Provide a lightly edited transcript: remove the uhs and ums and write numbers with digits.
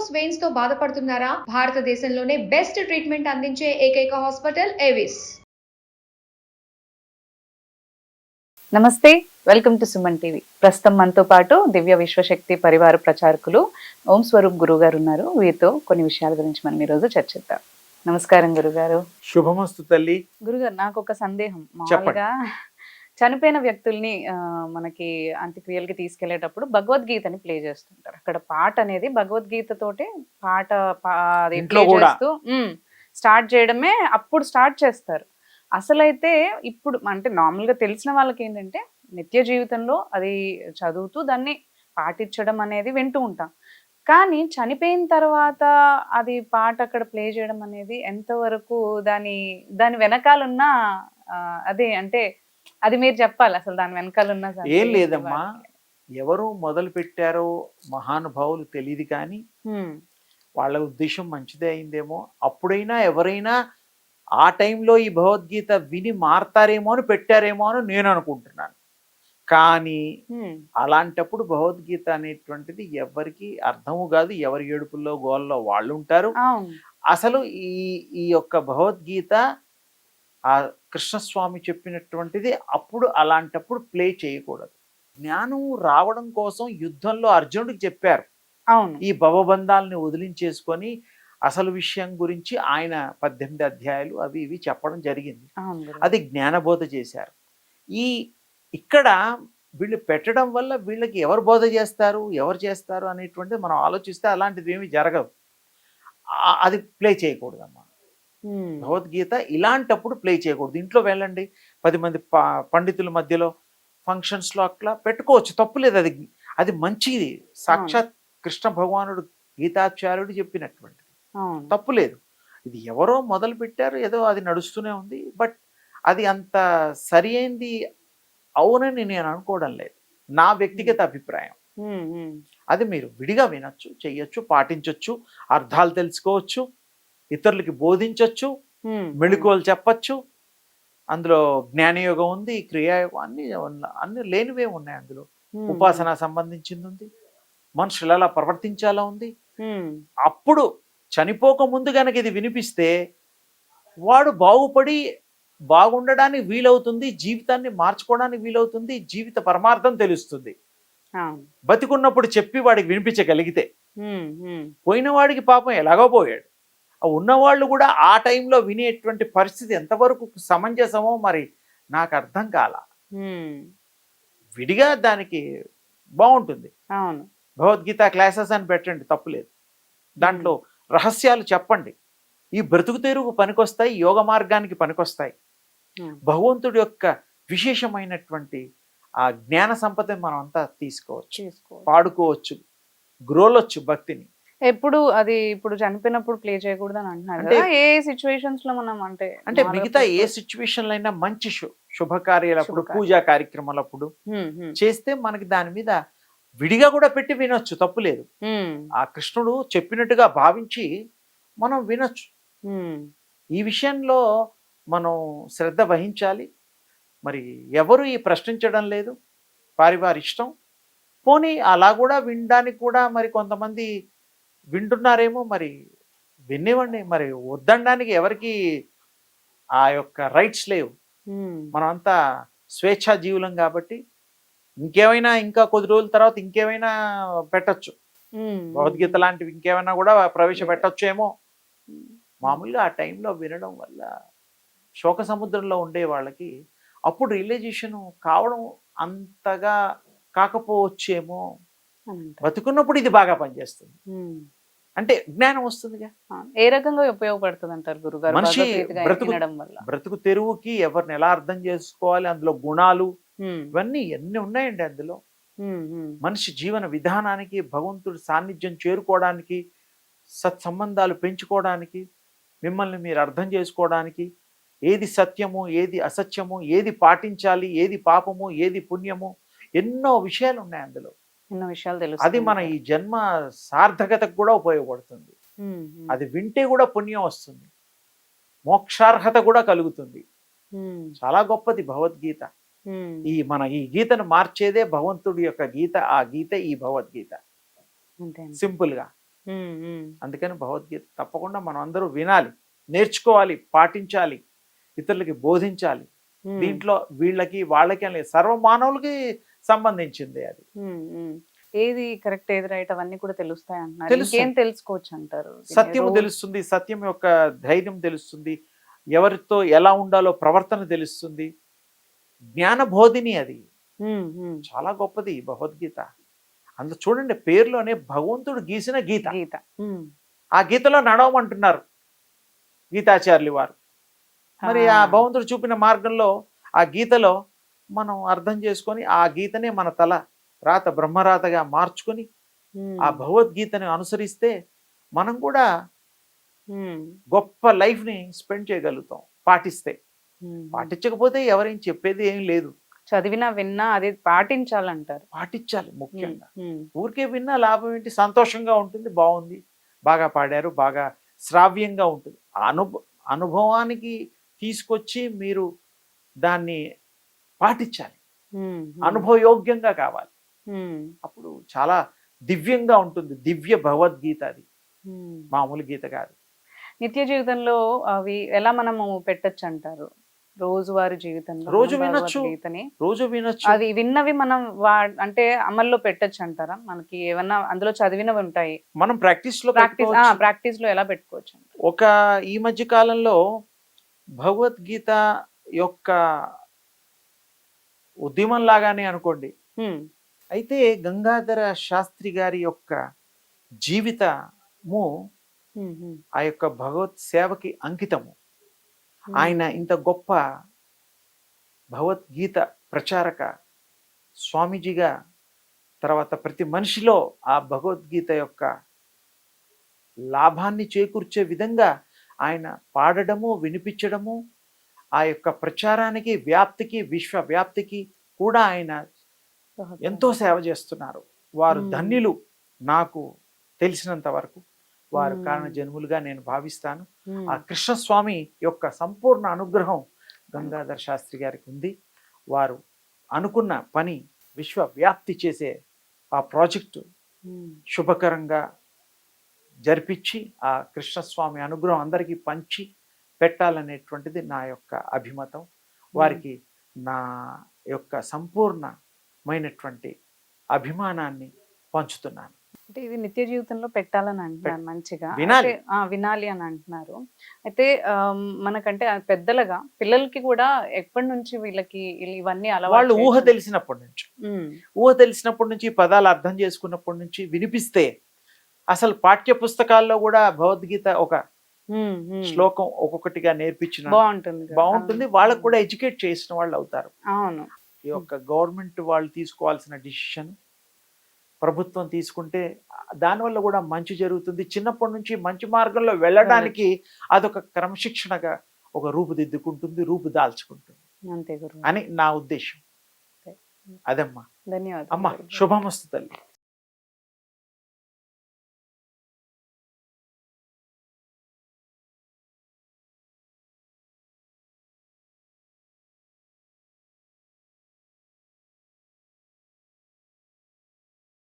Varicose veins తో బాధపడుతున్నారా? భారతదేశంలోనే బెస్ట్ ట్రీట్మెంట్ అందించే ఏకైక హాస్పిటల్ ఎవిస్. నమస్తే, వెల్కమ్ టు సుమన్ టీవీ. ప్రస్తుతం మనతో పాటు దివ్య విశ్వశక్తి పరివార ప్రచారకులు ఓం స్వరూప్ గురువు గారు ఉన్నారు. వీరితో కొన్ని విషయాల గురించి మనం ఈరోజు చర్చిద్దాం. నమస్కారం గురుగారు. శుభమస్తు తల్లి. గురుగారు, నాకు ఒక సందేహం. మామూలుగా చనిపోయిన వ్యక్తుల్ని మనకి అంత్యక్రియలకి తీసుకెళ్లేటప్పుడు భగవద్గీతని ప్లే చేస్తుంటారు. అక్కడ పాట అనేది భగవద్గీత తోటే పాట స్టార్ట్ చేయడమే అప్పుడు స్టార్ట్ చేస్తారు. అసలైతే ఇప్పుడు అంటే నార్మల్గా తెలిసిన వాళ్ళకి ఏంటంటే నిత్య జీవితంలో అది చదువుతూ దాన్ని పాటించడం అనేది వింటూ ఉంటాం. కానీ చనిపోయిన తర్వాత అది పాట అక్కడ ప్లే చేయడం అనేది ఎంతవరకు దాని వెనకాలన్న అదే అంటే అది మీరు చెప్పాలి. అసలు దాని వెనకాలన్న ఏం లేదమ్మా, ఎవరు మొదలు పెట్టారో మహానుభావులు తెలియదు, కానీ వాళ్ళ ఉద్దేశం మంచిదే అయిందేమో. అప్పుడైనా ఎవరైనా ఆ టైంలో ఈ భగవద్గీత విని మారతారేమో అని పెట్టారేమో అని నేను అనుకుంటున్నాను. కానీ అలాంటప్పుడు భగవద్గీత అనేటువంటిది ఎవరికి అర్థము కాదు. ఎవరి ఏడుపుల్లో గోల్లో వాళ్ళు ఉంటారు. అసలు ఈ యొక్క భగవద్గీత ఆ కృష్ణస్వామి చెప్పినటువంటిది అప్పుడు అలాంటప్పుడు ప్లే చేయకూడదు. జ్ఞానం రావడం కోసం యుద్ధంలో అర్జునుడికి చెప్పారు. ఈ భవబంధాలని వదిలించేసుకొని అసలు విషయం గురించి ఆయన 18 అధ్యాయాలు అవి ఇవి చెప్పడం జరిగింది. అది జ్ఞానబోధ చేశారు. ఇక్కడ వీళ్ళు పెట్టడం వల్ల వీళ్ళకి ఎవరు బోధ చేస్తారు, ఎవరు చేస్తారు అనేటువంటిది మనం ఆలోచిస్తే అలాంటిది ఏమీ జరగదు. అది ప్లే చేయకూడదమ్మా. భగవద్గీత ఇలాంటప్పుడు ప్లే చేయకూడదు. ఇంట్లో వెళ్ళండి, 10 మంది పండితుల మధ్యలో ఫంక్షన్స్లో అట్లా పెట్టుకోవచ్చు, తప్పులేదు. అది మంచిది. సాక్షాత్ కృష్ణ భగవానుడు గీతాచార్యుడు చెప్పినటువంటిది, తప్పులేదు. ఇది ఎవరో మొదలు పెట్టారు, ఏదో అది నడుస్తూనే ఉంది. బట్ అది అంత సరి అయింది అవునని నేను అనుకోవడం లేదు. నా వ్యక్తిగత అభిప్రాయం. అది మీరు విడిగా వినొచ్చు, చెయ్యొచ్చు, పాటించవచ్చు, అర్థాలు తెలుసుకోవచ్చు, ఇతరులకి బోధించవచ్చు, మెళుకువలు చెప్పచ్చు. అందులో జ్ఞానయోగం ఉంది, క్రియాయోగం, అన్ని లేనివే ఉన్నాయి. అందులో ఉపాసన సంబంధించింది ఉంది, మనుషులు ఎలా ప్రవర్తించాలో ఉంది. అప్పుడు చనిపోక ముందు గనక ఇది వినిపిస్తే వాడు బాగుపడి బాగుండడానికి వీలవుతుంది, జీవితాన్ని మార్చుకోవడానికి వీలవుతుంది, జీవిత పరమార్థం తెలుస్తుంది. బతికున్నప్పుడు చెప్పి వాడికి వినిపించగలిగితే. పోయిన వాడికి పాపం ఎలాగో పోయాడు. ఉన్నవాళ్ళు కూడా ఆ టైంలో వినేటువంటి పరిస్థితి ఎంతవరకు సమంజసమో మరి నాకు అర్థం కాల. విడిగా దానికి బాగుంటుంది. భగవద్గీత క్లాసెస్ అని పెట్టండి, తప్పులేదు. దాంట్లో రహస్యాలు చెప్పండి. ఈ బ్రతుకు తెరువు పనికొస్తాయి, యోగ మార్గానికి పనికొస్తాయి. భగవంతుడి యొక్క విశేషమైనటువంటి ఆ జ్ఞాన సంపదని మనం అంతా తీసుకోవచ్చు, పాడుకోవచ్చు, గ్రోలొచ్చు భక్తిని. ఇప్పుడు చనిపోయినప్పుడు ప్లే చేయకూడదు అని అంటున్నారు. అంటే ఏ సిచ్యువేషన్స్ లో మనం అంటే మిగతా ఏ సిచ్యువేషన్లు అయినా మంచి శుభకార్యాలప్పుడు, పూజా కార్యక్రమాలప్పుడు చేస్తే మనకి దాని మీద విడిగా కూడా పెట్టి వినొచ్చు, తప్పులేదు. ఆ కృష్ణుడు చెప్పినట్టుగా భావించి మనం వినొచ్చు. ఈ విషయంలో మనం శ్రద్ధ వహించాలి. మరి ఎవరు ఈ ప్రశ్నించడం లేదు, వారి ఇష్టం. పోనీ అలా కూడా వినడానికి కూడా మరి కొంతమంది వింటున్నారేమో, మరి వినివ్వండి. మరి వద్దనడానికి ఎవరికి ఆ యొక్క రైట్స్ లేవు. మనమంతా స్వేచ్ఛా జీవులం కాబట్టి ఇంకేమైనా ఇంకా కొద్ది రోజుల తర్వాత ఇంకేమైనా పెట్టచ్చు. భగవద్గీత లాంటివి ఇంకేమైనా కూడా ప్రవేశపెట్టచ్చేమో. మామూలుగా ఆ టైంలో వినడం వల్ల శోక సముద్రంలో ఉండే వాళ్ళకి అప్పుడు రియలైజేషన్ కావడం అంతగా కాకపోవచ్చేమో. బతుకున్నప్పుడు ఇది బాగా పనిచేస్తుంది, అంటే జ్ఞానం వస్తుందిగా. ఏ రకంగా ఉపయోగపడుతుంది అంటారు గురుగారు? మనిషి బ్రతుకు తెరువుకి ఎవరిని ఎలా అర్థం చేసుకోవాలి, అందులో గుణాలు ఇవన్నీ ఎన్ని ఉన్నాయండి. అందులో మనిషి జీవన విధానానికి, భగవంతుడి సాన్నిధ్యం చేరుకోవడానికి, సత్సంబంధాలు పెంచుకోవడానికి, మిమ్మల్ని మీరు అర్థం చేసుకోవడానికి, ఏది సత్యము, ఏది అసత్యము, ఏది పాటించాలి, ఏది పాపము, ఏది పుణ్యము, ఎన్నో విషయాలు ఉన్నాయి అందులో. ఎన్నో విషయాలు తెలుసు. అది మన ఈ జన్మ సార్థకతకు కూడా ఉపయోగపడుతుంది. అది వింటే కూడా పుణ్యం వస్తుంది, మోక్షార్హత కూడా కలుగుతుంది. చాలా గొప్పది భగవద్గీత. ఈ గీతను మార్చేదే భగవంతుడి యొక్క గీత. ఆ గీత ఈ భగవద్గీత. సింపుల్ గా అందుకని భగవద్గీత తప్పకుండా మనం అందరూ వినాలి, నేర్చుకోవాలి, పాటించాలి, ఇతరులకి బోధించాలి. దీంట్లో వీళ్ళకి వాళ్ళకి అని సర్వమానవులకి సంబంధించింది అది. ఏది కరెక్ట్ ఏది రైట్ అవన్నీ కూడా తెలుస్తాయి అంటున్నారు. తెలుస్తాయి. ఇంకేం తెలుసుకోవచ్చు అంటారు? సత్యము తెలుస్తుంది, సత్యం యొక్క ధైర్యం తెలుస్తుంది, ఎవరితో ఎలా ఉండాలో ప్రవర్తన తెలుస్తుంది. జ్ఞాన బోధిని అది చాలా గొప్పది భగవద్గీత. అందులో చూడండి, పేరులోనే భగవంతుడు గీసిన గీత. గీత ఆ గీతలో నడవమంటున్నారు గీతాచార్యులు వారు. మరి ఆ భగవంతుడు చూపిన మార్గంలో ఆ గీతలో మనం అర్థం చేసుకొని ఆ గీతనే మన తల రాత బ్రహ్మరాతగా మార్చుకొని ఆ భగవద్గీతని అనుసరిస్తే మనం కూడా గొప్ప లైఫ్ ని స్పెండ్ చేయగలుగుతాం పాటిస్తే. పాటించకపోతే ఎవరేం చెప్పేది ఏం లేదు. చదివినా విన్నా అది పాటించాలంటారు. పాటించాలి ముఖ్యంగా. ఊరికే విన్నా లాభం ఏంటి? సంతోషంగా ఉంటుంది, బాగుంది, బాగా పాడారు, బాగా శ్రావ్యంగా ఉంటుంది. అనుభవానికి తీసుకొచ్చి మీరు దాన్ని పాటించాలి, అనుభవయోగ్యంగా కావాలి. అప్పుడు చాలా దివ్యంగా ఉంటుంది. దివ్య భగవద్గీత అది, మామూలు గీత కాదు. నిత్య జీవితంలో అవి ఎలా మనము పెట్టచ్చు అంటారు? రోజువారీ జీవితంలో రోజు వినొచ్చు, గీతని రోజు వినొచ్చు. అది విన్నవి మనం అంటే అమల్లో పెట్టచ్చు అంటారా? మనకి ఏమన్నా అందులో చదివినవి ఉంటాయి, మనం ప్రాక్టీస్ లో ప్రాక్టీస్ లో ఎలా పెట్టుకోవచ్చు? ఒక ఈ మధ్య కాలంలో భగవద్గీత యొక్క ఉద్యమం లాగానే అనుకోండి. అయితే గంగాధర శాస్త్రి గారి యొక్క జీవితము ఆ యొక్క భగవత్ సేవకి అంకితము. ఆయన ఇంత గొప్ప భగవద్గీత ప్రచారక స్వామీజీగా, తర్వాత ప్రతి మనిషిలో ఆ భగవద్గీత యొక్క లాభాన్ని చేకూర్చే విధంగా ఆయన పాడడము, వినిపించడము, ఆ యొక్క ప్రచారానికి, వ్యాప్తికి, విశ్వవ్యాప్తికి కూడా ఆయన ఎంతో సేవ చేస్తున్నారు. వారు ధన్యులు. నాకు తెలిసినంత వరకు వారు కారణ జన్ములుగా నేను భావిస్తాను. ఆ కృష్ణస్వామి యొక్క సంపూర్ణ అనుగ్రహం గంగాధర శాస్త్రి గారికి ఉంది. వారు అనుకున్న పని విశ్వవ్యాప్తి చేసే ఆ ప్రాజెక్టు శుభకరంగా జరిపించి ఆ కృష్ణస్వామి అనుగ్రహం అందరికీ పంచి పెట్టాలనేటువంటిది నా యొక్క అభిమతం. వారికి నా యొక్క సంపూర్ణమైనటువంటి అభిమానాన్ని పంచుతున్నాను. అంటే ఇది నిత్య జీవితంలో పెట్టాలని అంటున్నారు, మంచిగా వినాలి, వినాలి అని అంటున్నారు. అయితే మనకంటే పెద్దలుగా పిల్లలకి కూడా ఎప్పటి నుంచి వీళ్ళకి ఇవన్నీ వాళ్ళు ఊహ తెలిసినప్పటి నుంచి పదాలు అర్థం చేసుకున్నప్పటి నుంచి వినిపిస్తే, అసలు పాఠ్య పుస్తకాల్లో కూడా భగవద్గీత ఒక శ్లోకం ఒక్కొక్కటిగా నేర్పించిన బాగుంటుంది. వాళ్ళకు కూడా ఎడ్యుకేట్ చేసిన వాళ్ళు అవుతారు. అవును. ఈ యొక్క గవర్నమెంట్ వాళ్ళు తీసుకోవాల్సిన డిసిషన్ ప్రభుత్వం తీసుకుంటే దానివల్ల కూడా మంచి జరుగుతుంది. చిన్నప్పటి నుంచి మంచి మార్గంలో వెళ్ళడానికి అదొక క్రమశిక్షణగా ఒక రూపుదిద్దుకుంటుంది, రూపు దాల్చుకుంటుంది అంతే గురువు అని నా ఉద్దేశం. అదమ్మా. ధన్యవాదాలు అమ్మా, శుభమస్తు తల్లి.